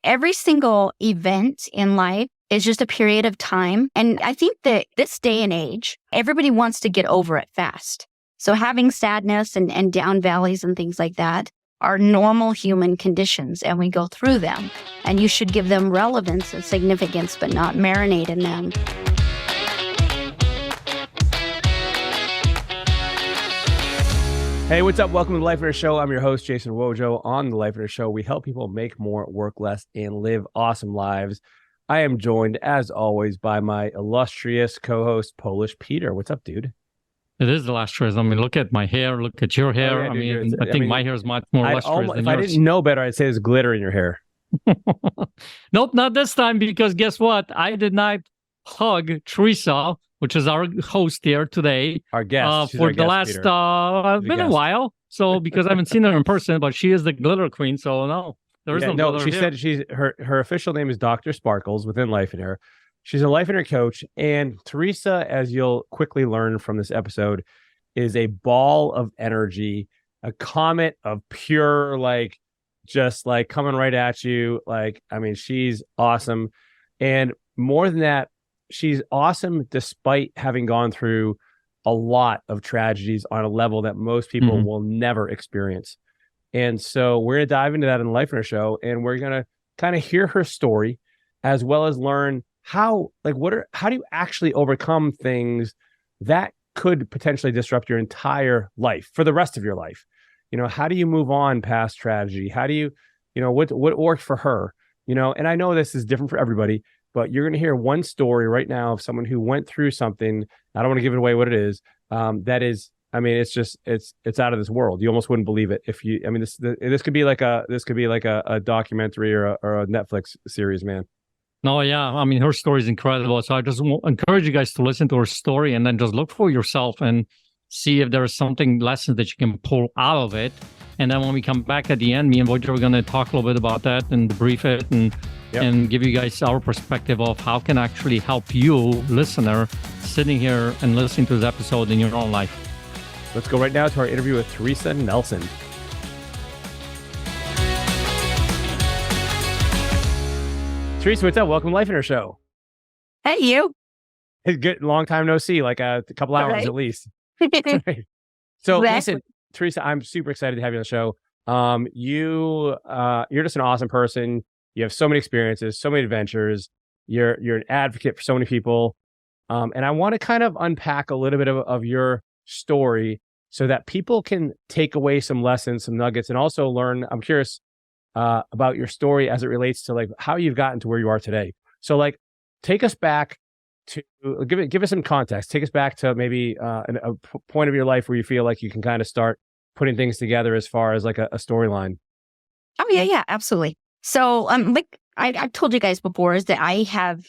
every single event in life is just a period of time. And I think that this day and age, everybody wants to get over it fast. So having sadness and down valleys and things like that are normal human conditions, and we go through them. And you should give them relevance and significance, but not marinate in them. Hey, what's up? Welcome to the Lifeonaire Show. I'm your host, Jason Wojo. On the Lifeonaire Show, we help people make more, work less, and live awesome lives. I am joined, as always, by my illustrious co-host, Polish Peter. What's up, dude? It is illustrious. I mean, look at my hair. Look at your hair. Oh, yeah, dude, I think my hair is much more illustrious than if yours. I didn't know better, I'd say there's glitter in your hair. Nope, not this time, because guess what? I did not hug Teresa, which is our host here today. Our guest. For the last, been a while. So, because I haven't seen her in person, but she is the glitter queen. So, no, there is no glitter she here. said her official name is Dr. Sparkles within Lifeonaire. She's a Lifeonaire coach. And Teresa, as you'll quickly learn from this episode, is a ball of energy, a comet of pure, just coming right at you. She's awesome. And more than that, she's awesome despite having gone through a lot of tragedies on a level that most people will never experience. And so we're going to dive into that in the Lifeonaire Show, and we're going to kind of hear her story, as well as learn how do you actually overcome things that could potentially disrupt your entire life for the rest of your life. You know, how do you move on past tragedy? How do you, what worked for her? And I know this is different for everybody, but you're going to hear one story right now of someone who went through something. I don't want to give it away what it is. That is, it's out of this world. You almost wouldn't believe it if you. This could be like a documentary or a Netflix series, man. No, yeah. I mean, her story is incredible. So I just encourage you guys to listen to her story and then just look for yourself and see if there is something, lessons that you can pull out of it. And then when we come back at the end, me and Vojo are going to talk a little bit about that and debrief it and give you guys our perspective of how can actually help you, listener, sitting here and listening to this episode in your own life. Let's go right now to our interview with Teresa Nelson. Teresa, what's up? Welcome to Lifeonaire Show. Hey, you. It's good. Long time no see, like a couple hours at least. So listen, Teresa, I'm super excited to have you on the show. You're just an awesome person. You have so many experiences, so many adventures. You're an advocate for so many people. And I want to kind of unpack a little bit of your story so that people can take away some lessons, some nuggets, and also learn. I'm curious about your story as it relates to how you've gotten to where you are today. So take us back to give us some context. Take us back to maybe a point of your life where you feel like you can kind of start putting things together as far as a storyline. Oh, yeah, absolutely. So, I've told you guys before, is that I had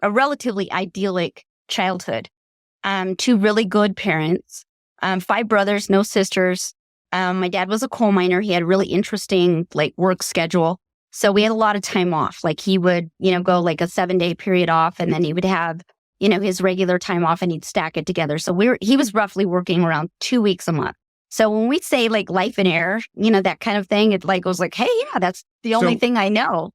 a relatively idyllic childhood. 2 really good parents, 5 brothers, no sisters. My dad was a coal miner. He had a really interesting work schedule. So we had a lot of time off. He would, go a 7-day period off, and then he would have, his regular time off, and he'd stack it together. So he was roughly working around 2 weeks a month. So when we say Lifeonaire, that kind of thing, it goes hey, yeah, that's the only thing I know.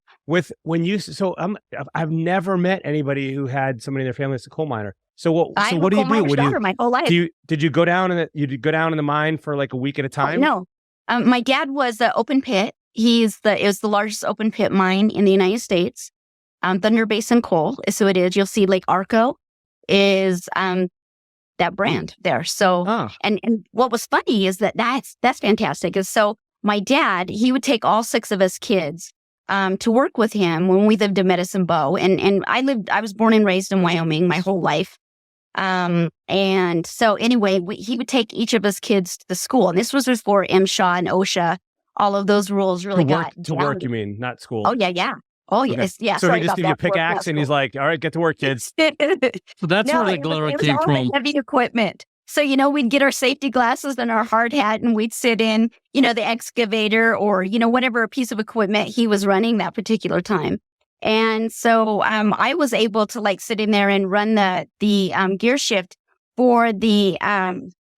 I've never met anybody who had somebody in their family that's a coal miner. So what do you do? Daughter my whole life. Did you go down in the mine for a week at a time? No. My dad was an open pit. It was the largest open pit mine in the United States. Thunder Basin Coal. So it is. You'll see Arco is that brand there. So and what was funny is that's fantastic. Is so my dad, he would take all 6 of us kids to work with him when we lived in Medicine Bow, and I was born and raised in Wyoming my whole life. And so anyway, he would take each of us kids to the school, and this was before MSHA and OSHA. All of those rules really to work, you mean, not school? Oh, yeah. Oh, okay. Yes. Yeah. So he just gave you a pickaxe and he's like, all right, get to work, kids. So that's where the glitter came from. Heavy equipment. So, we'd get our safety glasses and our hard hat, and we'd sit in, the excavator or, whatever piece of equipment he was running that particular time. And so I was able to sit in there and run the gear shift for the, I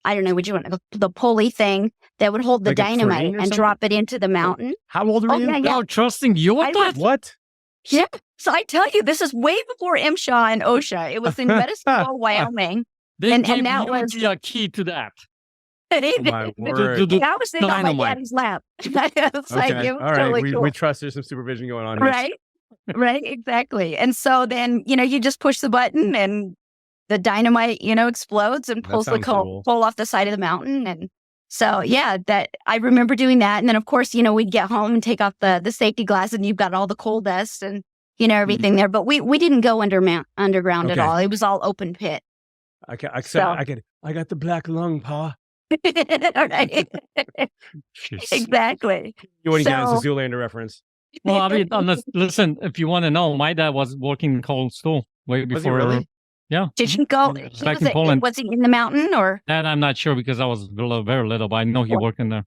don't know, the pulley thing that would hold the Like a crane dynamite or and something? drop it into the mountain. How old were Oh, you? yeah, yeah. No, trusting you with I that? What? Yeah. So I tell you, this is way before MSHA and OSHA. It was in Medicine, Wyoming. They And gave that you was- the key to that. Oh, my word. I was sitting on my Dynamite. daddy's lap. It's like, it was Okay. All right. totally cool. We trust there's some supervision going on here. Right? Right, exactly. And so then, you just push the button and the dynamite, explodes and That pulls the sounds cool. coal off the side of the mountain. And so, yeah, that I remember doing that. And then, of course, we'd get home and take off the safety glass and you've got all the coal dust and, everything there. But we didn't go underground at Okay. all. It was all open pit. I got the black lung, Pa. Right. Jeez. Exactly. You want to get So- a Zoolander reference? Well, I mean, listen, if you want to know, my dad was working in coal still way Was he before. really? Yeah. Did you go? Back in Poland. Was he in the mountain or? That I'm not sure because I was very little, but I know he worked in there.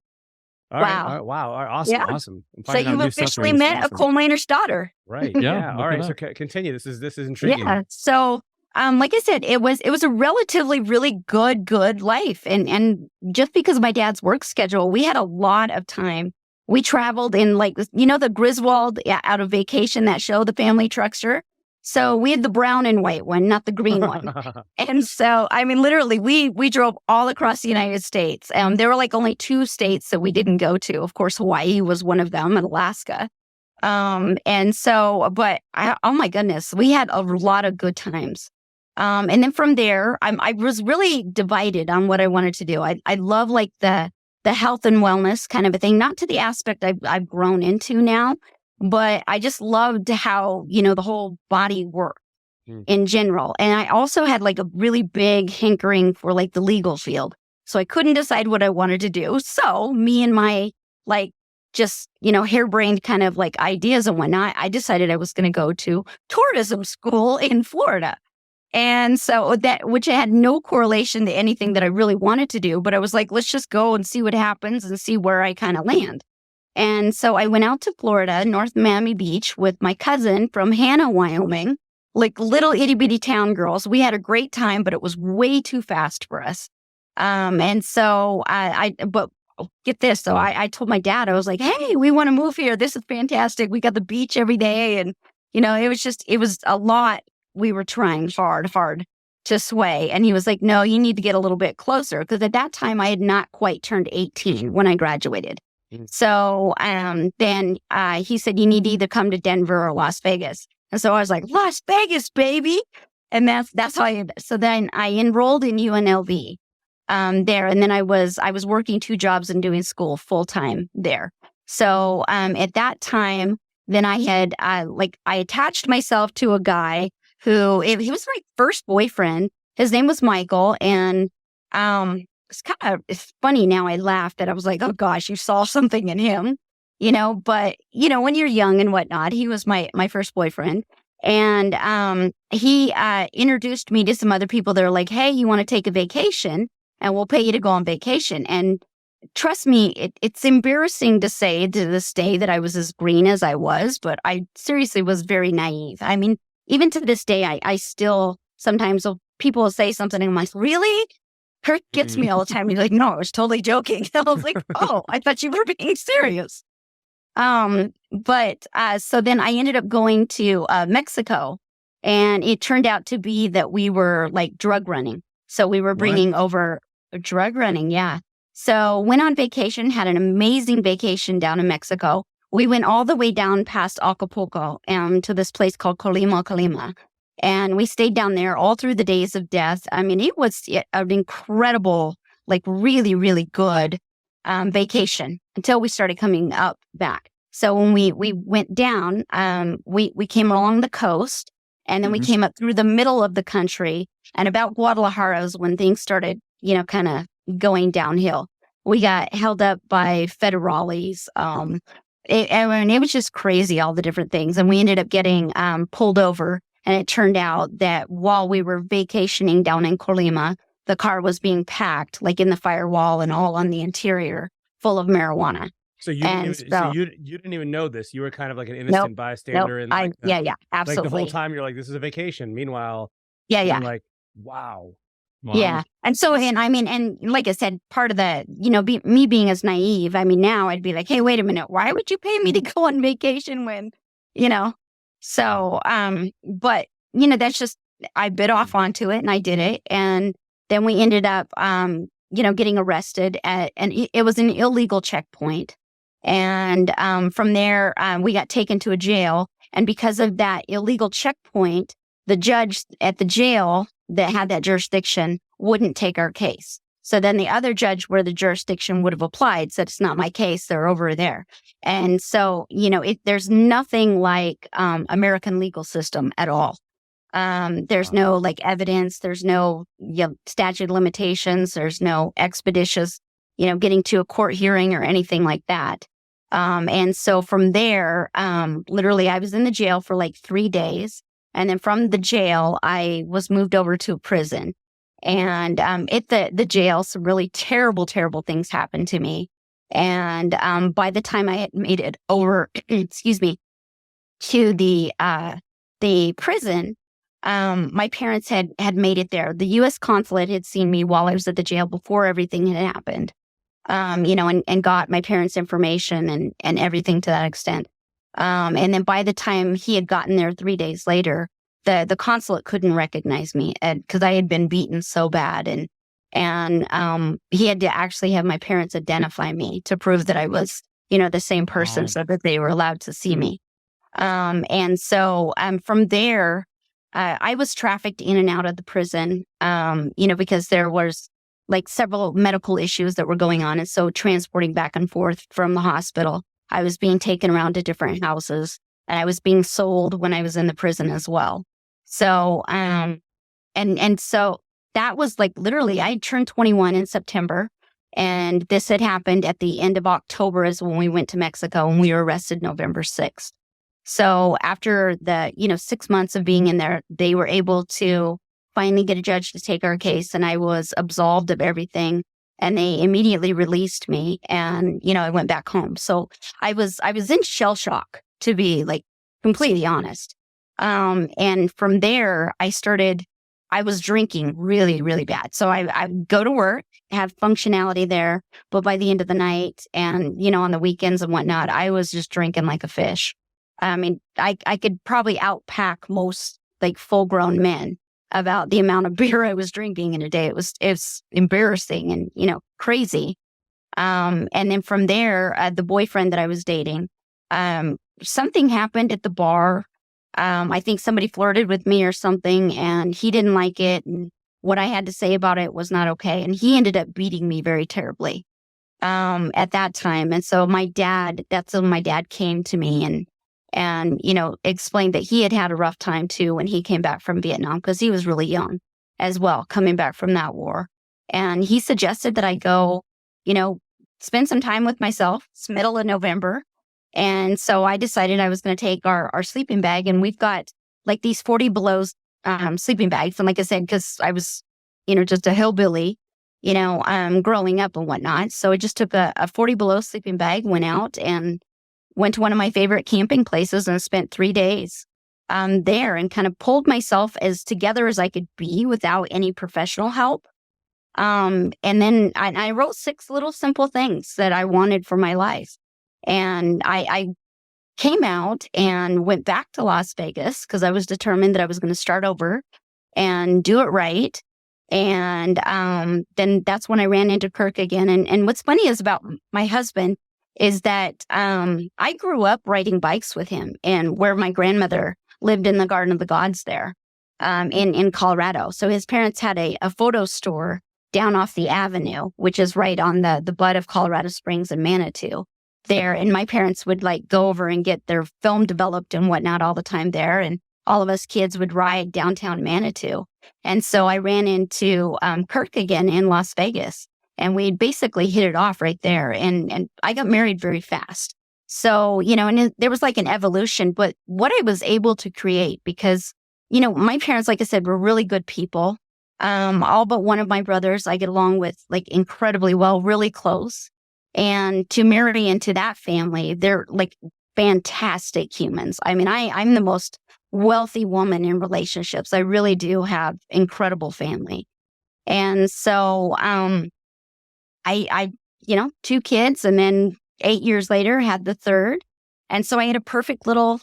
All right. Wow. All right, wow. All right, awesome. Yeah. Awesome. I'm So finding out you new stuff officially from this. met a Awesome. coal miner's daughter. Right. Yeah, Yeah. look All at right. that. So continue. This is intriguing. Yeah. So, like I said, it was a relatively really good life, and just because of my dad's work schedule, we had a lot of time. We traveled in the Griswold Out of Vacation, that show, the family truckster. So we had the brown and white one, not the green one. And so, I mean, literally, we drove all across the United States. There were only 2 states that we didn't go to. Of course, Hawaii was one of them, and Alaska. And so, but oh my goodness, we had a lot of good times. And then from there, I was really divided on what I wanted to do. I love the health and wellness kind of a thing, not to the aspect I've grown into now, but I just loved how, the whole body worked in general. And I also had a really big hankering for the legal field. So I couldn't decide what I wanted to do. So me and my just, harebrained kind of ideas and whatnot, I decided I was going to go to tourism school in Florida. And so which had no correlation to anything that I really wanted to do, but I was like, let's just go and see what happens and see where I kind of land. And so I went out to Florida, North Miami Beach, with my cousin from Hannah, Wyoming, little itty bitty town girls. We had a great time, but it was way too fast for us. And so but get this. So I told my dad, I was like, hey, we want to move here. This is fantastic. We got the beach every day. And, it was a lot. We were trying hard to sway. And he was like, no, you need to get a little bit closer. Because at that time, I had not quite turned 18 when I graduated. So then he said, you need to either come to Denver or Las Vegas. And so I was like, Las Vegas, baby. And that's how so then I enrolled in UNLV there. And then I was working 2 jobs and doing school full time there. So at that time, then I had I attached myself to a guy who he was my first boyfriend. His name was Michael. And it's funny now. I laughed that I was like, oh gosh, you saw something in him, but when you're young and whatnot, he was my first boyfriend. And he introduced me to some other people that are like, hey, you want to take a vacation and we'll pay you to go on vacation. And trust me, it's embarrassing to say to this day that I was as green as I was, but I seriously was very naive. I mean, even to this day, I still sometimes people will say something and I'm like, really? Kurt gets me all the time. He's like, no, I was totally joking. I was like, oh, I thought you were being serious. But so then I ended up going to Mexico, and it turned out to be that we were drug running. So we were bringing over drug running. Yeah. So went on vacation, had an amazing vacation down in Mexico. We went all the way down past Acapulco to this place called Colima. And we stayed down there all through the days of death. I mean, it was an incredible, really, really good vacation until we started coming up back. So when we went down, we came along the coast, and then we came up through the middle of the country. And about Guadalajara is when things started, kind of going downhill. We got held up by federales. It was just crazy, all the different things. And we ended up getting pulled over. And it turned out that while we were vacationing down in Colima, the car was being packed, in the firewall and all on the interior, full of marijuana. So you didn't even know this. You were kind of like an innocent bystander. Nope. And Yeah, absolutely. the whole time you're like, this is a vacation. Meanwhile, yeah. I'm like, wow. Wow. Yeah. And so, and I mean, and like I said, part of the, me being as naive, I mean, now I'd be like, hey, wait a minute, why would you pay me to go on vacation when, you know? So, but, that's just, I bit off onto it and I did it. And then we ended up, getting arrested and it was an illegal checkpoint. And from there, we got taken to a jail. And because of that illegal checkpoint, the judge at the jail that had that jurisdiction wouldn't take our case. So then the other judge where the jurisdiction would have applied said, it's not my case. They're over there. And so, there's nothing like American legal system at all. There's no like evidence. There's no statute of limitations. There's no expeditious, getting to a court hearing or anything like that. And so from there, literally I was in the jail for like 3 days. And then from the jail, I was moved over to a prison. And at the jail, some really terrible, terrible things happened to me. And by the time I had made it over, excuse me, to the prison, my parents had made it there. The U.S. consulate had seen me while I was at the jail before everything had happened, and got my parents' information and everything to that extent. And then by the time he had gotten there 3 days later, the consulate couldn't recognize me because I had been beaten so bad. And he had to actually have my parents identify me to prove that I was, the same person so that they were allowed to see me. And so from there, I was trafficked in and out of the prison, because there was like several medical issues that were going on. And so transporting back and forth from the hospital, I was being taken around to different houses and I was being sold when I was in the prison as well. So, and so that was like literally, I turned 21 in September and this had happened at the end of October is when we went to Mexico and we were arrested November 6th. So after the, 6 months of being in there, they were able to finally get a judge to take our case and I was absolved of everything. And they immediately released me and, I went back home. So I was in shell shock, to be like completely honest. And from there, I was drinking really, really bad. So I would go to work, have functionality there, but by the end of the night and, on the weekends and whatnot, I was just drinking like a fish. I mean, I could probably outpack most like full grown men about the amount of beer I was drinking in a day. It was embarrassing and, crazy. And then from there, the boyfriend that I was dating, something happened at the bar. I think somebody flirted with me or something and he didn't like it. And what I had to say about it was not okay. And he ended up beating me very terribly, at that time. And so that's when my dad came to me and explained that he had a rough time too when he came back from Vietnam because he was really young as well, coming back from that war. And he suggested that I go, spend some time with myself. It's middle of November. And so I decided I was going to take our sleeping bag and we've got like these 40 below sleeping bags. And like I said, because I was, just a hillbilly, growing up and whatnot. So I just took a 40 below sleeping bag, went out and went to one of my favorite camping places and spent 3 days there and kind of pulled myself as together as I could be without any professional help. And then I wrote 6 little simple things that I wanted for my life. And I came out and went back to Las Vegas because I was determined that I was going to start over and do it right. And then that's when I ran into Kirk again. And what's funny is about my husband is that I grew up riding bikes with him and where my grandmother lived in the Garden of the Gods there in Colorado. So his parents had a photo store down off the avenue, which is right on the butt of Colorado Springs and Manitou there. And my parents would like go over and get their film developed and whatnot all the time there. And all of us kids would ride downtown Manitou. And so I ran into Kirk again in Las Vegas. And we basically hit it off right there. And I got married very fast. So, and there was like an evolution, but what I was able to create because, my parents, like I said, were really good people. All but one of my brothers I get along with like incredibly well, really close. And to marry into that family, they're like fantastic humans. I mean, I'm the most wealthy woman in relationships. I really do have incredible family. And so, I, 2 kids, and then 8 years later had the third. And so I had a perfect little,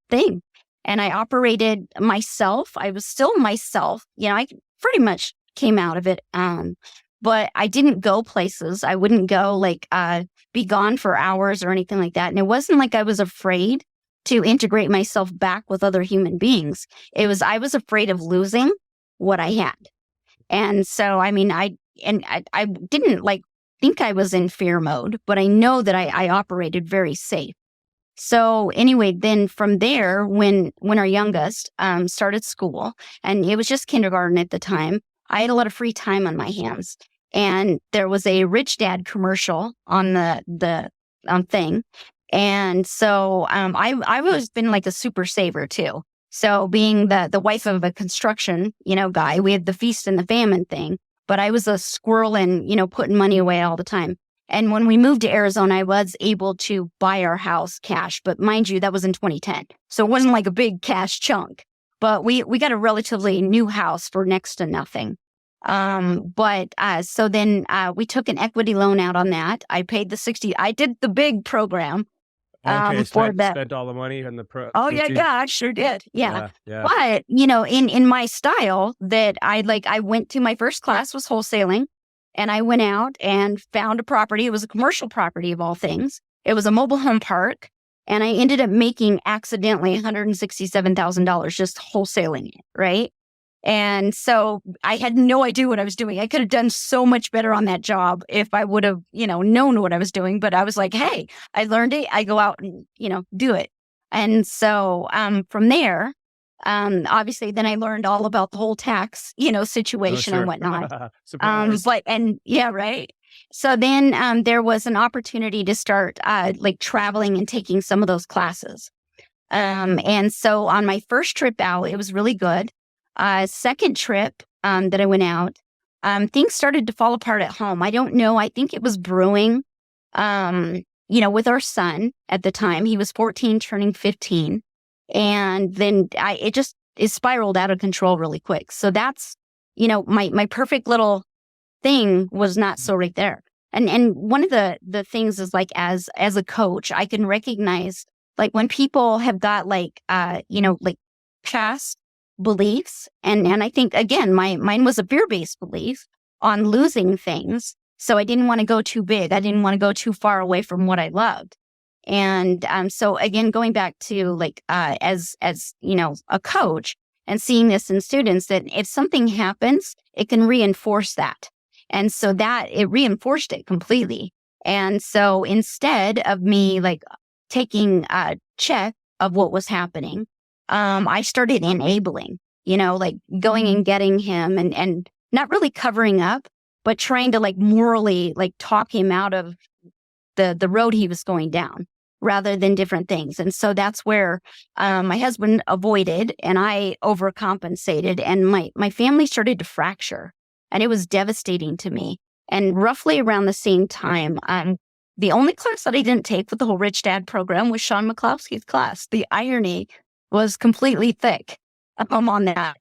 thing. And I operated myself. I was still myself. I pretty much came out of it. But I didn't go places. I wouldn't go be gone for hours or anything like that. And it wasn't like I was afraid to integrate myself back with other human beings. I was afraid of losing what I had. And so, I didn't think I was in fear mode, but I know that I operated very safe. So anyway, then from there, when our youngest started school, and it was just kindergarten at the time, I had a lot of free time on my hands. And there was a Rich Dad commercial on the thing. And so I've always been like a super saver too. So being the wife of a construction, guy, we had the feast and the famine thing, but I was a squirrel and, putting money away all the time. And when we moved to Arizona, I was able to buy our house cash. But mind you, that was in 2010. So it wasn't like a big cash chunk. But we got a relatively new house for next to nothing. So then we took an equity loan out on that. I paid the $60. I did the big program. Spent all the money on the pro. Oh yeah, I sure did. Yeah. Yeah. But in my style that I went to, my first class was wholesaling, and I went out and found a property. It was a commercial property of all things. It was a mobile home park, and I ended up making accidentally $167,000 just wholesaling it. Right. And so I had no idea what I was doing. I could have done so much better on that job if I would have, known what I was doing. But I was like, hey, I learned it. I go out and, do it. And so from there, obviously, then I learned all about the whole tax, situation and whatnot. Right. So then there was an opportunity to start traveling and taking some of those classes. And so on my first trip out, it was really good. Second trip that I went out, things started to fall apart at home. I don't know. I think it was brewing, with our son at the time. He was 14, turning 15. And then it spiraled out of control really quick. So that's, my perfect little thing was not so right there. And one of the things is as a coach, I can recognize when people have got past beliefs. And I think, again, mine was a fear-based belief on losing things. So I didn't want to go too big. I didn't want to go too far away from what I loved. And so again, going back to as a coach and seeing this in students, that if something happens, it can reinforce that. And so that it reinforced it completely. And so instead of me taking a check of what was happening, I started enabling, going and getting him and not really covering up, but trying to morally talk him out of the road he was going down rather than different things. And so that's where my husband avoided and I overcompensated, and my family started to fracture, and it was devastating to me. And roughly around the same time, the only class that I didn't take with the whole Rich Dad program was Sean McCloskey's class. The irony was completely thick on that.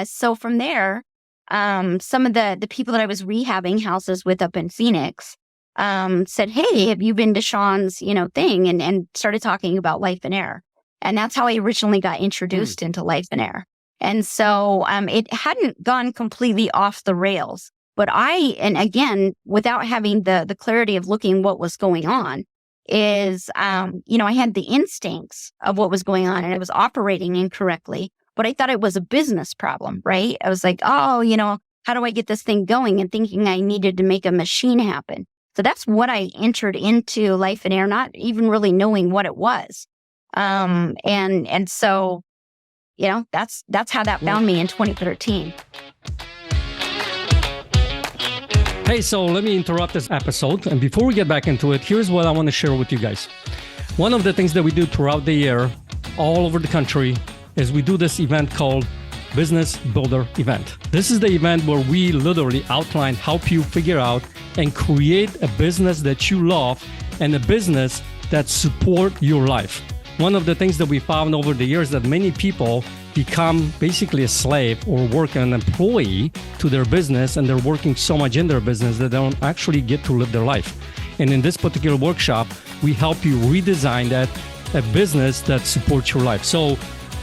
So from there, some of the people that I was rehabbing houses with up in Phoenix said, hey, have you been to Sean's, thing? And started talking about Lifeonaire. And that's how I originally got introduced into Lifeonaire. And so it hadn't gone completely off the rails. But and again, without having the clarity of looking what was going on, I had the instincts of what was going on and I was operating incorrectly, but I thought it was a business problem, right? I was like, how do I get this thing going? And thinking I needed to make a machine happen. So that's what I entered into Lifeonaire, not even really knowing what it was. And so, that's how that found me in 2013. Hey, so let me interrupt this episode. And before we get back into it, here's what I want to share with you guys. One of the things that we do throughout the year, all over the country, is we do this event called Business Builder Event. This is the event where we literally outline, help you figure out and create a business that you love and a business that support your life. One of the things that we found over the years that many people become basically a slave or work an employee to their business, and they're working so much in their business that they don't actually get to live their life. And in this particular workshop, we help you redesign that a business that supports your life. So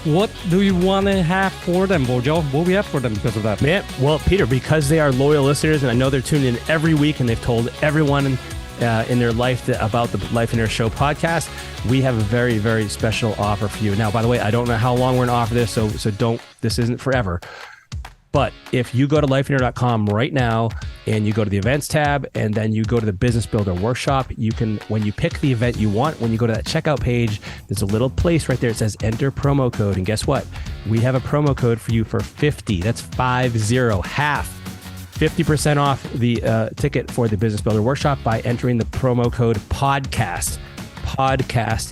what do you want to have for them, Bojo? What do we have for them because of that? Man, well, Peter, because they are loyal listeners, and I know they're tuned in every week, and they've told everyone in their life about the Lifeonaire Show podcast, we have a very, very special offer for you. Now, by the way, I don't know how long we're going to offer this, so this isn't forever. But if you go to lifeonaire.com right now and you go to the events tab and then you go to the business builder workshop, you can, when you pick the event you want, when you go to that checkout page, there's a little place right there. It says enter promo code. And guess what? We have a promo code for you for 50. That's 50, half. 50% off the ticket for the business builder workshop by entering the promo code podcast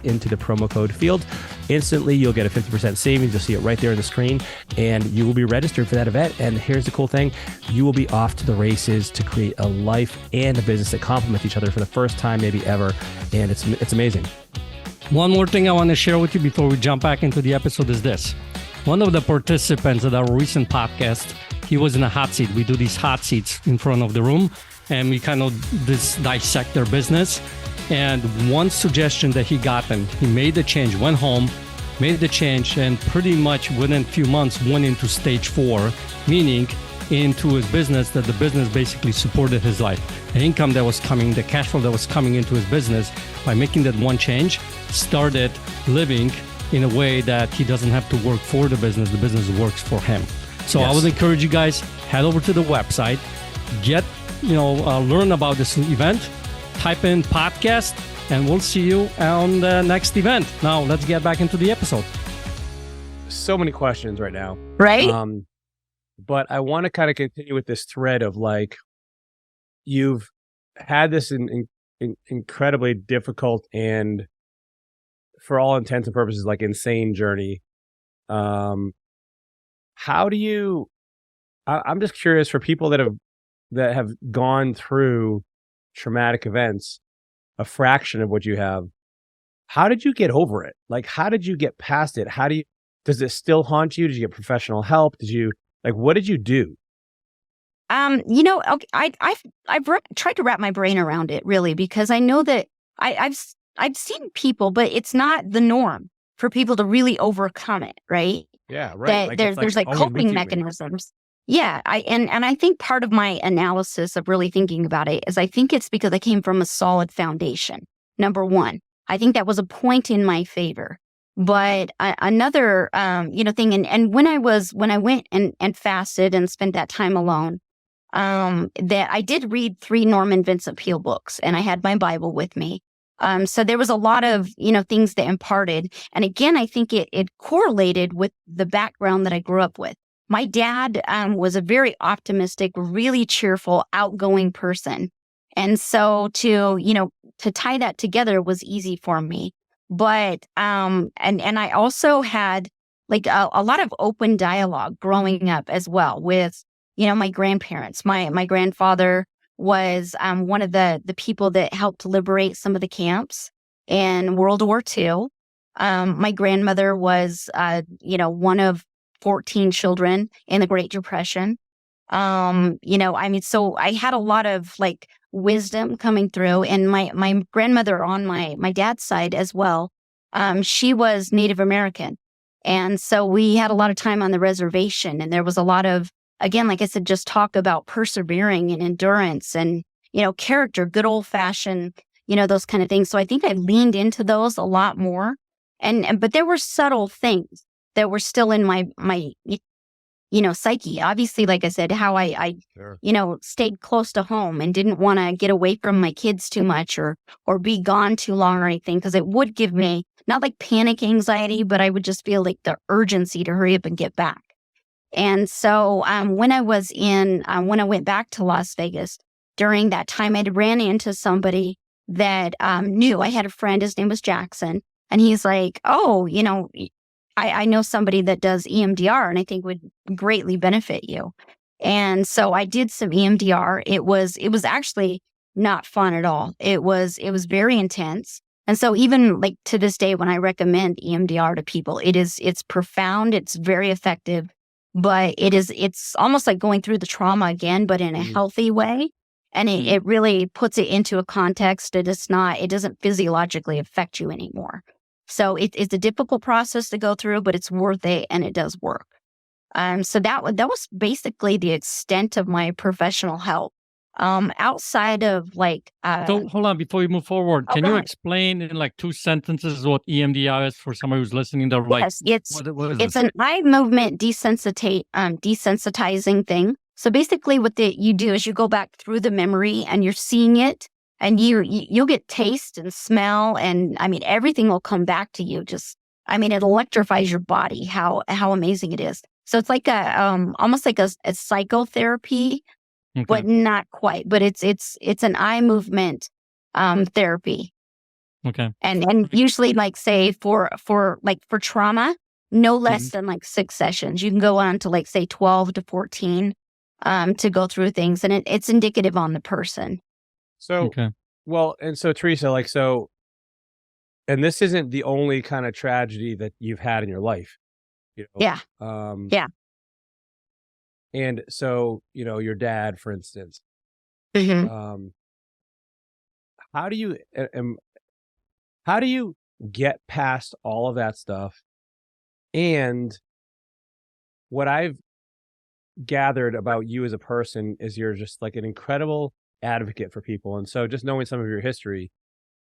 into the promo code field. Instantly, you'll get a 50% savings. You'll see it right there on the screen, and you will be registered for that event. And here's the cool thing. You will be off to the races to create a life and a business that complement each other for the first time, maybe ever. And it's amazing. One more thing I want to share with you before we jump back into the episode is this. One of the participants at our recent podcast, he was in a hot seat. We do these hot seats in front of the room, and we kind of dissect their business. And one suggestion that he got, and he made the change, went home, made the change, and pretty much within a few months went into stage 4, meaning into his business, that the business basically supported his life. The income that was coming, the cash flow that was coming into his business, by making that one change, started living in a way that he doesn't have to work for the business works for him. So yes. I would encourage you guys, head over to the website, learn about this event, type in podcast, and we'll see you on the next event. Now, let's get back into the episode. So many questions right now. Right? But I want to kind of continue with this thread of like, you've had this incredibly difficult and, for all intents and purposes, like insane journey. How do you? I'm just curious for people that have gone through traumatic events, a fraction of what you have. How did you get over it? Like, how did you get past it? Does it still haunt you? Did you get professional help? What did you do? I've tried to wrap my brain around it really, because I know that I've seen people, but it's not the norm for people to really overcome it, right? Yeah, right. That there's coping mechanisms. Yeah, I think part of my analysis of really thinking about it is I think it's because I came from a solid foundation. Number one, I think that was a point in my favor. But another thing, and when I went and fasted and spent that time alone, that I did read 3 Norman Vincent Peale books, and I had my Bible with me. So there was a lot of, things that imparted. And again, I think it correlated with the background that I grew up with. My dad was a very optimistic, really cheerful, outgoing person. And so to tie that together was easy for me. But and I also had like a lot of open dialogue growing up as well with, my grandparents. My grandfather was one of the people that helped liberate some of the camps in World War II. My grandmother was, one of 14 children in the Great Depression. So I had a lot of like wisdom coming through, and my grandmother on my dad's side as well. She was Native American. And so we had a lot of time on the reservation, and there was a lot of, again, like I said, just talk about persevering and endurance and, character, good old fashioned, those kind of things. So I think I leaned into those a lot more. But there were subtle things that were still in my psyche. Obviously, like I said, how I Sure. Stayed close to home and didn't want to get away from my kids too much or be gone too long or anything, because it would give me not like panic anxiety, but I would just feel like the urgency to hurry up and get back. And so when I went back to Las Vegas, during that time, I ran into somebody that knew. I had a friend, his name was Jackson, and he's like, oh, I know somebody that does EMDR and I think would greatly benefit you. And so I did some EMDR. It was actually not fun at all. It was very intense. And so even like to this day, when I recommend EMDR to people, it's profound. It's very effective, but it's almost like going through the trauma again, but in a healthy way. And it really puts it into a context. It doesn't physiologically affect you anymore. So it's a difficult process to go through, but it's worth it and it does work. So that was basically the extent of my professional help. Outside of like, So hold on, before you move forward, can you explain in like 2 sentences what EMDR is for somebody who's listening? They're like, yes, what is it's this? an eye movement desensitizing thing. So basically what you do is you go back through the memory and you're seeing it, and you'll get taste and smell, and I mean, everything will come back to you. It electrifies your body, how amazing it is. So it's like almost like a psychotherapy, but not quite. But it's an eye movement therapy. Okay. And usually, like, say for trauma, no less than like 6 sessions. You can go on to like say 12 to 14 to go through things, and it's indicative on the person. So well, and so Teresa, like, so, and this isn't the only kind of tragedy that you've had in your life. Yeah. Yeah. And so, your dad, for instance, Mm-hmm. how do you get past all of that stuff? And what I've gathered about you as a person is you're just like an incredible advocate for people. And so just knowing some of your history,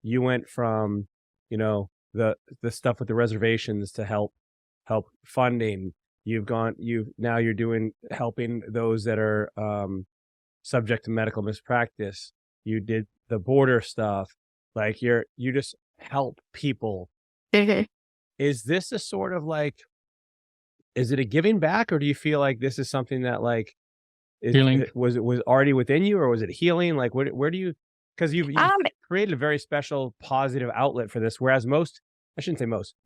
you went from, the stuff with the reservations to help funding. Now you're helping those that are subject to medical mispractice. You did the border stuff. Like you just help people. Is this a sort of like, is it a giving back, or do you feel like this is something that like healing? Was already within you, or was it healing? Like where do you, because you've created a very special positive outlet for this, whereas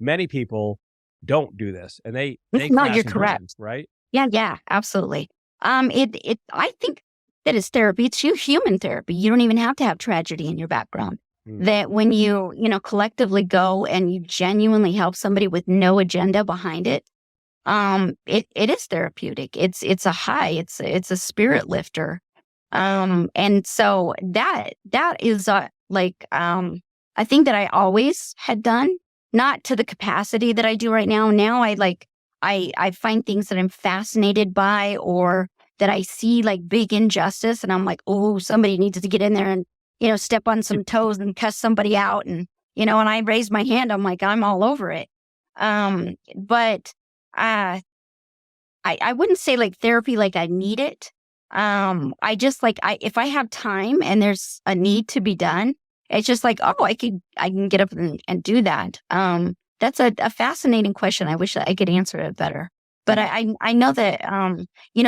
many people don't do this, and they No, you're correct. Right? Yeah, absolutely. I think that it's therapy. It's human therapy. You don't even have to have tragedy in your background. That when you collectively go and you genuinely help somebody with no agenda behind it, it is therapeutic. It's a high. It's a spirit lifter. And so that is I think that I always had done, not to the capacity that I do right now. Now I find things that I'm fascinated by, or that I see like big injustice, and I'm like, oh, somebody needs to get in there and, step on some toes and cuss somebody out. And, and I raise my hand, I'm like, I'm all over it. But I wouldn't say like therapy, like I need it. I just if I have time and there's a need to be done, it's just like, oh, I can get up and do that. That's a fascinating question. I wish I could answer it better. But I know that,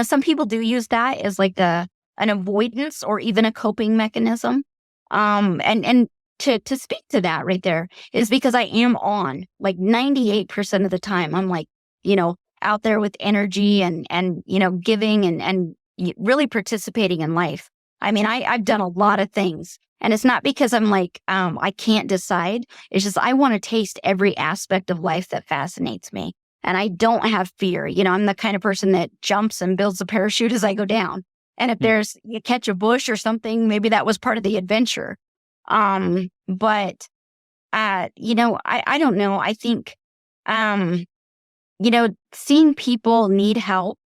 some people do use that as like an avoidance or even a coping mechanism. And to speak to that right there is because I am on like 98% of the time. I'm like, out there with energy and giving and really participating in life. I mean, I've done a lot of things, and it's not because I'm like, I can't decide. It's just, I want to taste every aspect of life that fascinates me. And I don't have fear. I'm the kind of person that jumps and builds a parachute as I go down. And if you catch a bush or something, maybe that was part of the adventure. But I don't know. I think, seeing people need help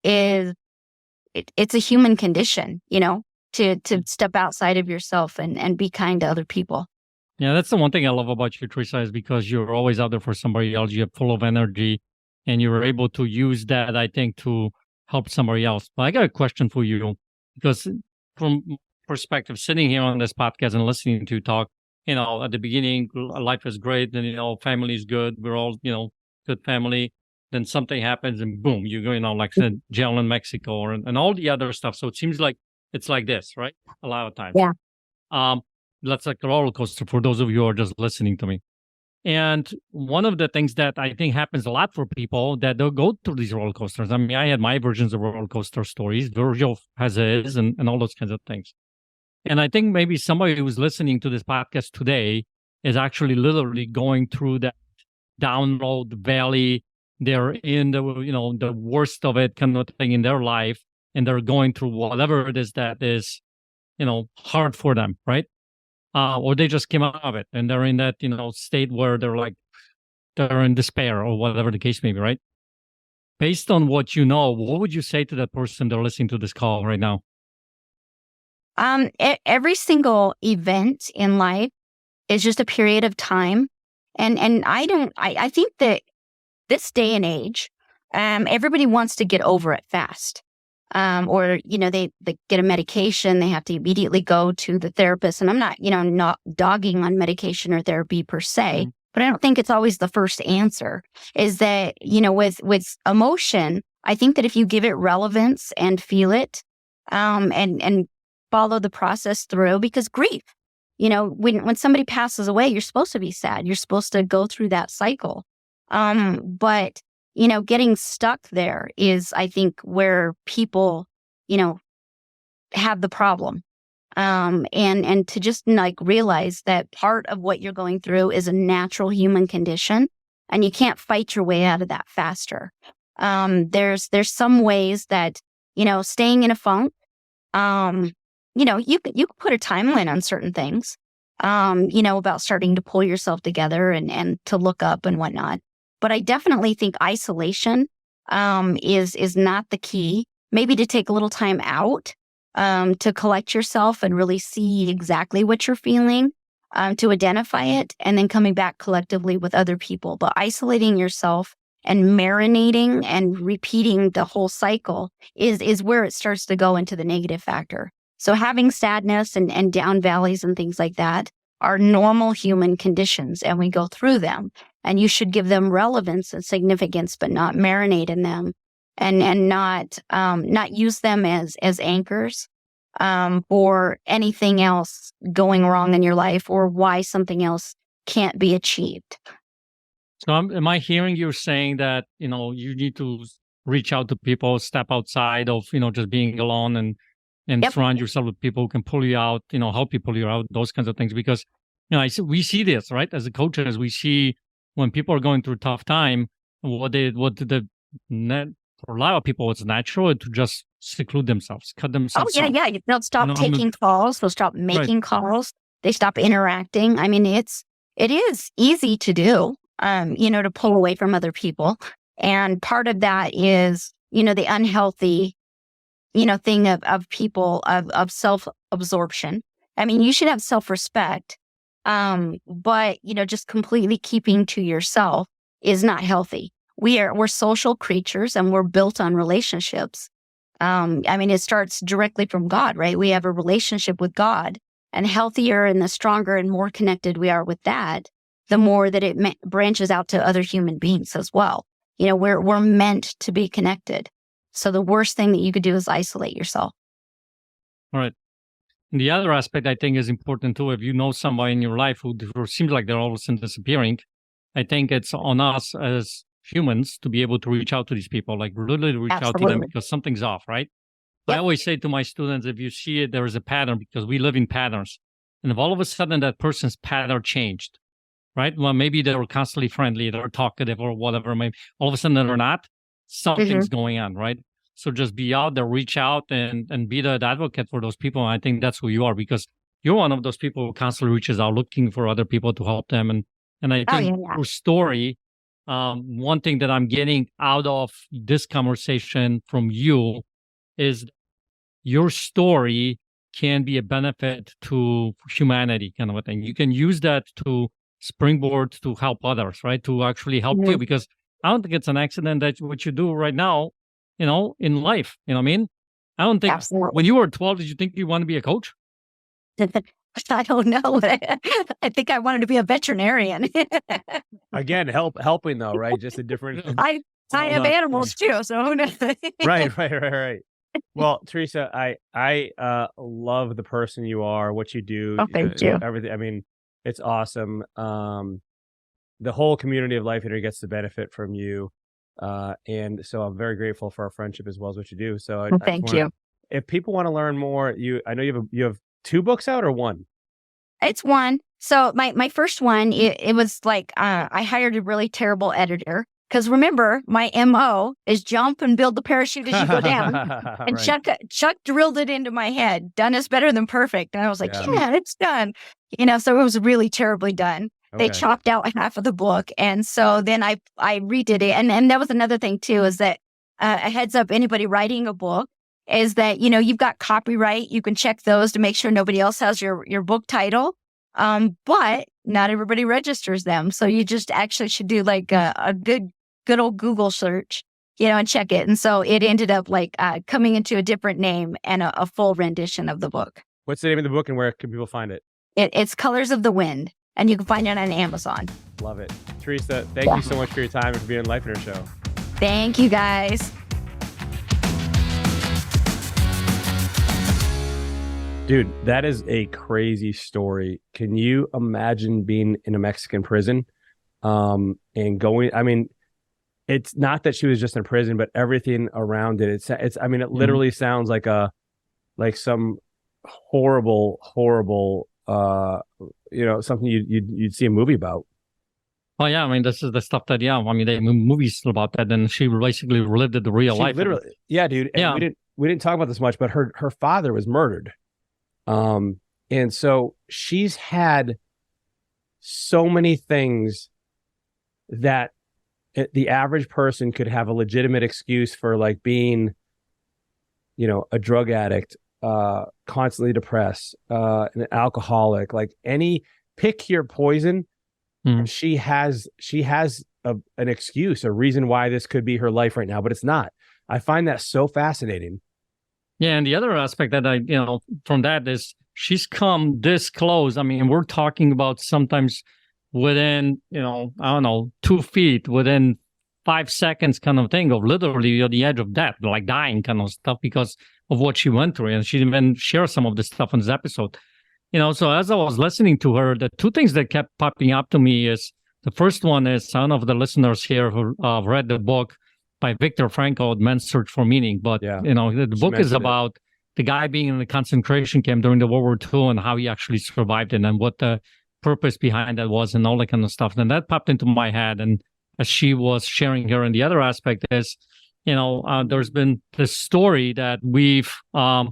it's a human condition, to step outside of yourself and be kind to other people. Yeah, that's the one thing I love about you, Teresa, is because you're always out there for somebody else. You're full of energy, and you're able to use that, I think, to help somebody else. But I got a question for you, because from perspective, sitting here on this podcast and listening to you talk, at the beginning, life is great, then, family is good. We're all, good family. Then something happens and boom, you go, like I said, jail in Mexico and all the other stuff. So it seems like it's like this, right? A lot of times. Yeah. That's like a roller coaster for those of you who are just listening to me. And one of the things that I think happens a lot for people, that they'll go through these roller coasters. I mean, I had my versions of roller coaster stories. Virgil has his and all those kinds of things. And I think maybe somebody who's listening to this podcast today is actually literally going through that download valley. They're in the worst of it kind of thing in their life, and they're going through whatever it is that is, hard for them, right? Or they just came out of it and they're in that, state where they're in despair or whatever the case may be, right? Based on what you know, what would you say to that person they're listening to this call right now? Every single event in life is just a period of time. And I think that this day and age, everybody wants to get over it fast. Or, they get a medication, they have to immediately go to the therapist. And I'm not, not dogging on medication or therapy per se, but I don't think it's always the first answer. Is that, with emotion, I think that if you give it relevance and feel it, and follow the process through, because grief, when somebody passes away, you're supposed to be sad. You're supposed to go through that cycle. But getting stuck there is, I think, where people, have the problem. And to just realize that part of what you're going through is a natural human condition, and you can't fight your way out of that faster. There's some ways that, staying in a funk, you can put a timeline on certain things, about starting to pull yourself together and to look up and whatnot. But I definitely think isolation is not the key. Maybe to take a little time out to collect yourself and really see exactly what you're feeling, to identify it, and then coming back collectively with other people. But isolating yourself and marinating and repeating the whole cycle is where it starts to go into the negative factor. So having sadness and down valleys and things like that are normal human conditions, and we go through them. And you should give them relevance and significance, but not marinate in them, and not use them as anchors for anything else going wrong in your life or why something else can't be achieved. So am I hearing you saying that, you need to reach out to people, step outside of, just being alone, and Yep. surround yourself with people who can pull you out, help you pull you out, those kinds of things? Because, we see this, right? As a coaches, we see when people are going through a tough time, for a lot of people, it's natural to just seclude themselves, cut themselves off. Yeah. They'll stop taking calls. They'll stop making calls. They stop interacting. I mean, it is easy to do, to pull away from other people. And part of that is, the unhealthy, thing of people, of self-absorption. I mean, you should have self-respect. But, just completely keeping to yourself is not healthy. We're social creatures, and we're built on relationships. It starts directly from God, right? We have a relationship with God, and healthier and the stronger and more connected we are with that, the more that it branches out to other human beings as well. We're meant to be connected. So the worst thing that you could do is isolate yourself. All right. And the other aspect I think is important too. If you know somebody in your life who seems like they're all of a sudden disappearing, I think it's on us as humans to be able to reach out to these people, literally reach out to them, because something's off, right? Yep. I always say to my students, if you see it, there is a pattern, because we live in patterns. And if all of a sudden that person's pattern changed, right? Well, maybe they were constantly friendly, they're talkative or whatever. Maybe all of a sudden they're not. Something's going on, right? So just be out there, reach out, and be the advocate for those people. And I think that's who you are, because you're one of those people who constantly reaches out looking for other people to help them. And I think your story, one thing that I'm getting out of this conversation from you is your story can be a benefit to humanity, kind of a thing. You can use that to springboard to help others, right? To actually help you, because I don't think it's an accident that what you do right now, in life. You know what I mean? I don't think when you were 12, did you think you want to be a coach? I don't know. I think I wanted to be a veterinarian. Again, helping though, right? Just a different. I have animals too, so who knows? Right. Well, Teresa, I love the person you are, what you do. Oh, thank you. Everything. I mean, it's awesome. The whole community of Lifeonaire gets the benefit from you. And so I'm very grateful for our friendship as well as what you do. So thank you. If people want to learn more, I know you have 2 books out or 1? It's one. So my first one, it was like I hired a really terrible editor. Because remember, my MO is jump and build the parachute as you go down. And Right. Chuck drilled it into my head. Done is better than perfect. And I was like, Yeah. yeah, it's done. So it was really terribly done. They Okay. chopped out half of the book. And so then I redid it. And that was another thing too, is that a heads up, anybody writing a book is that, you've got copyright. You can check those to make sure nobody else has your book title. But not everybody registers them. So you just actually should do like a good old Google search, and check it. And so it ended up like coming into a different name and a full rendition of the book. What's the name of the book and where can people find it? It's Colors of the Wind, and you can find it on Amazon. Love it. Teresa, thank you so much for your time and for being on Lifeonaire Show. Thank you, guys. Dude, that is a crazy story. Can you imagine being in a Mexican prison and going, it's not that she was just in prison, but everything around it. It literally sounds like some horrible, something you'd see a movie about. Oh yeah, this is the stuff that they make movies about that, and she basically relived it the real life. Literally, yeah, dude. And yeah, we didn't talk about this much, but her father was murdered, and so she's had so many things that the average person could have a legitimate excuse for, like being, a drug addict, constantly depressed, an alcoholic, like pick your poison. She has an excuse, a reason why this could be her life right now, but it's not. I find that so fascinating. Yeah, and the other aspect that I, from that is she's come this close. We're talking about sometimes within, 2 feet, within 5 seconds kind of thing, of literally on the edge of death, like dying kind of stuff because of what she went through. And she even shared some of this stuff in this episode. So as I was listening to her, the two things that kept popping up to me is, the first one is, I don't know if the listeners here who read the book by Viktor Frankl, Man's Search for Meaning, but the book is about the guy being in the concentration camp during the World War II and how he actually survived it and what the purpose behind that was and all that kind of stuff. And that popped into my head. And as she was sharing her, and the other aspect is, there's been this story that we've, I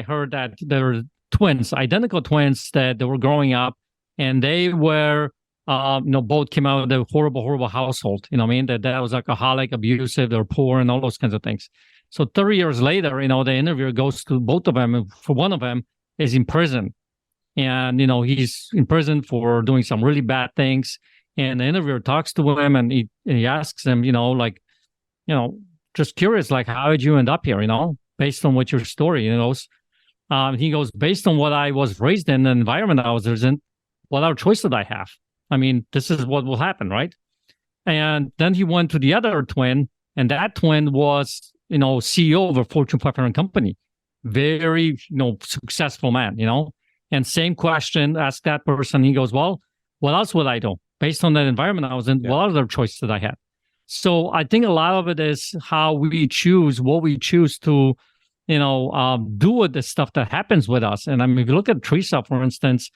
heard that there were twins, identical twins, that they were growing up, and they were, both came out of a horrible household. That dad was alcoholic, abusive, they're poor, and all those kinds of things. So 30 years later, the interviewer goes to both of them, and for one of them is in prison. And, he's in prison for doing some really bad things. And the interviewer talks to him, and he asks him, just curious, like, how did you end up here, based on what your story, he goes, based on what I was raised in, the environment I was in, what other choice did I have? This is what will happen, right? And then he went to the other twin, and that twin was, CEO of a Fortune 500 company. Very, successful man, And same question, ask that person. He goes, well, what else would I do? Based on that environment I was in, what other choices did I have? So I think a lot of it is how we choose, what we choose to, do with the stuff that happens with us. And if you look at Teresa, for instance,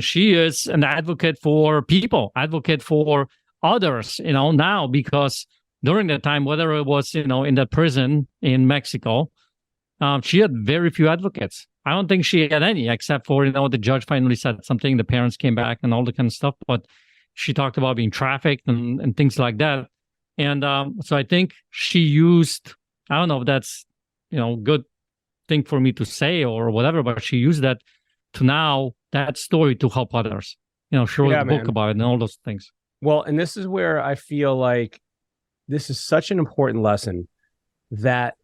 she is an advocate for people, advocate for others, now, because during that time, whether it was, in the prison in Mexico, she had very few advocates. I don't think she had any, except for, the judge finally said something, the parents came back and all the kind of stuff, but she talked about being trafficked and things like that. And so I think she used, I don't know if that's, good thing for me to say or whatever, but she used that to now, that story to help others. She wrote a book about it and all those things. Well, and this is where I feel like this is such an important lesson that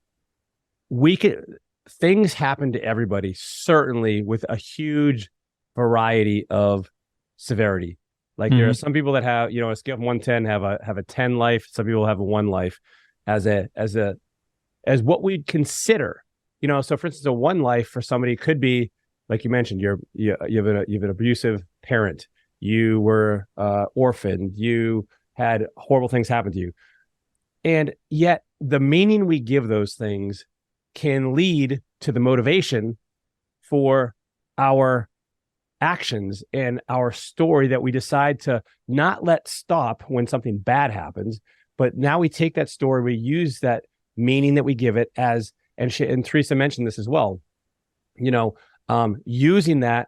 things happen to everybody, certainly with a huge variety of severity. Like there are some people that have, a scale of 1 to 10 have a 10 life. Some people have a 1 life as what we'd consider, so for instance, a 1 life for somebody could be, like you mentioned, you have an abusive parent, you were orphaned, you had horrible things happen to you. And yet the meaning we give those things can lead to the motivation for our actions and our story that we decide to not let stop when something bad happens, but now we take that story, we use that meaning that we give it as, and Teresa mentioned this as well, using that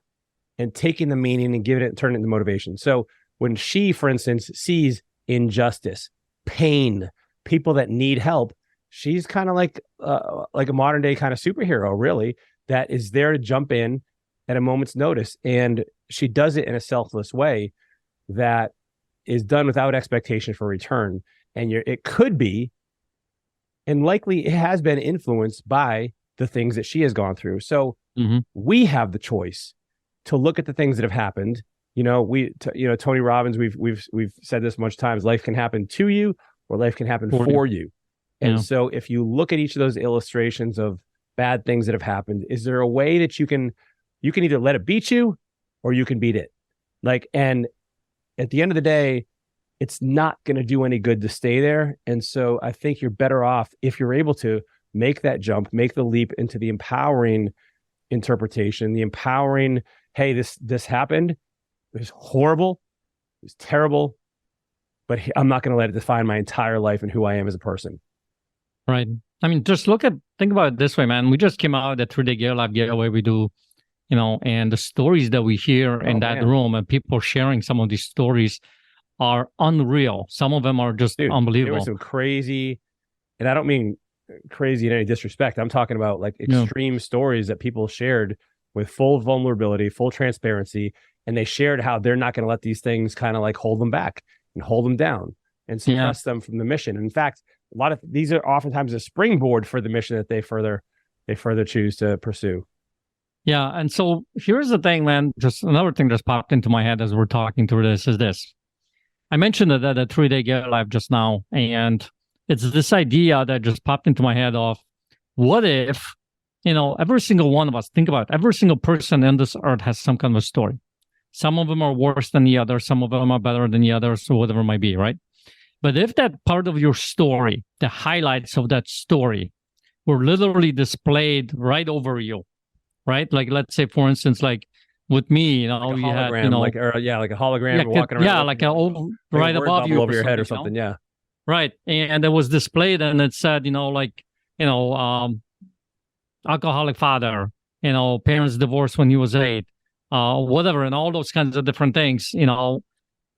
and taking the meaning and giving it and turning it into motivation. So when she, for instance, sees injustice, pain, people that need help, she's kind of like a modern day kind of superhero, really, that is there to jump in at a moment's notice. And she does it in a selfless way that is done without expectation for return. And it could be, and likely it has been influenced by the things that she has gone through. So we have the choice to look at the things that have happened. Tony Robbins, we've said this much times, life can happen to you or life can happen for you. And so if you look at each of those illustrations of bad things that have happened, is there a way that you can either let it beat you or you can beat it? And at the end of the day, it's not going to do any good to stay there. And so I think you're better off if you're able to make that jump, make the leap into the empowering interpretation, the empowering, hey, this happened. It was horrible. It was terrible. But I'm not going to let it define my entire life and who I am as a person. Right. I mean, think about it this way, man. We just came out of the 3-day Gear Life Getaway we do, and the stories that we hear in that room and people sharing some of these stories are unreal. Some of them are just unbelievable. There were some crazy, and I don't mean crazy in any disrespect. I'm talking about like extreme stories that people shared with full vulnerability, full transparency, and they shared how they're not going to let these things kind of like hold them back and hold them down and suppress them from the mission. And in fact, a lot of these are oftentimes a springboard for the mission that they further choose to pursue. Yeah. And so here's the thing, man. Just another thing just popped into my head as we're talking through this is this. I mentioned that the 3-day Gear Life just now, and it's this idea that just popped into my head of what if, every single one of us, think about it, every single person in this earth has some kind of a story. Some of them are worse than the others. Some of them are better than the others, or whatever it might be, right? But if that part of your story, the highlights of that story were literally displayed right over you, right? Like, let's say, for instance, like with me, you had, like a hologram walking around. Yeah, like right above you over your head or something. Yeah. Right. And it was displayed and it said, alcoholic father, parents divorced when he was 8, whatever, and all those kinds of different things,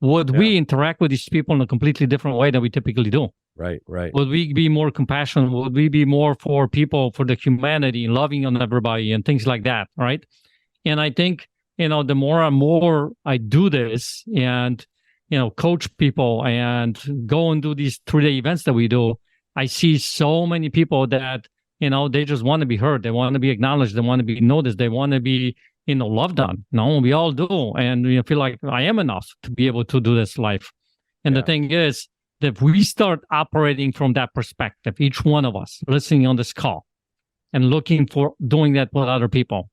would we interact with these people in a completely different way than we typically do? Right. Would we be more compassionate? Would we be more for people, for the humanity, loving on everybody and things like that, right? And I think, the more and more I do this and, coach people and go and do these 3-day events that we do, I see so many people that, they just want to be heard. They want to be acknowledged. They want to be noticed. They want to be, loved on. We all do. And feel like I am enough to be able to do this life. And the thing is that if we start operating from that perspective, each one of us listening on this call and looking for doing that with other people,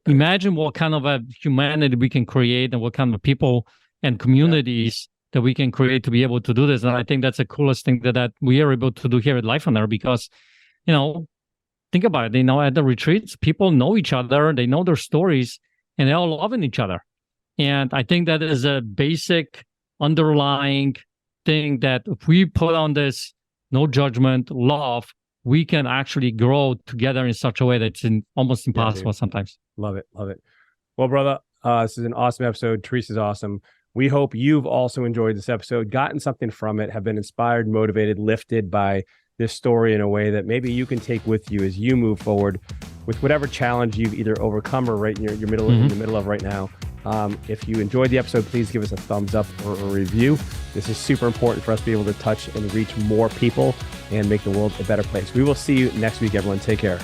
imagine what kind of a humanity we can create and what kind of people and communities that we can create to be able to do this. And I think that's the coolest thing that we are able to do here at Lifeonaire because, think about it, at the retreats, people know each other, they know their stories, and they're all loving each other. And I think that is a basic underlying thing that if we put on this no judgment, love, we can actually grow together in such a way that's almost impossible sometimes. Love it. Well, brother, this is an awesome episode. Teresa's awesome. We hope you've also enjoyed this episode, gotten something from it, have been inspired, motivated, lifted by this story in a way that maybe you can take with you as you move forward with whatever challenge you've either overcome or right in your middle in the middle of right now. If you enjoyed the episode, please give us a thumbs up or a review. This is super important for us to be able to touch and reach more people and make the world a better place. We will see you next week, everyone. Take care.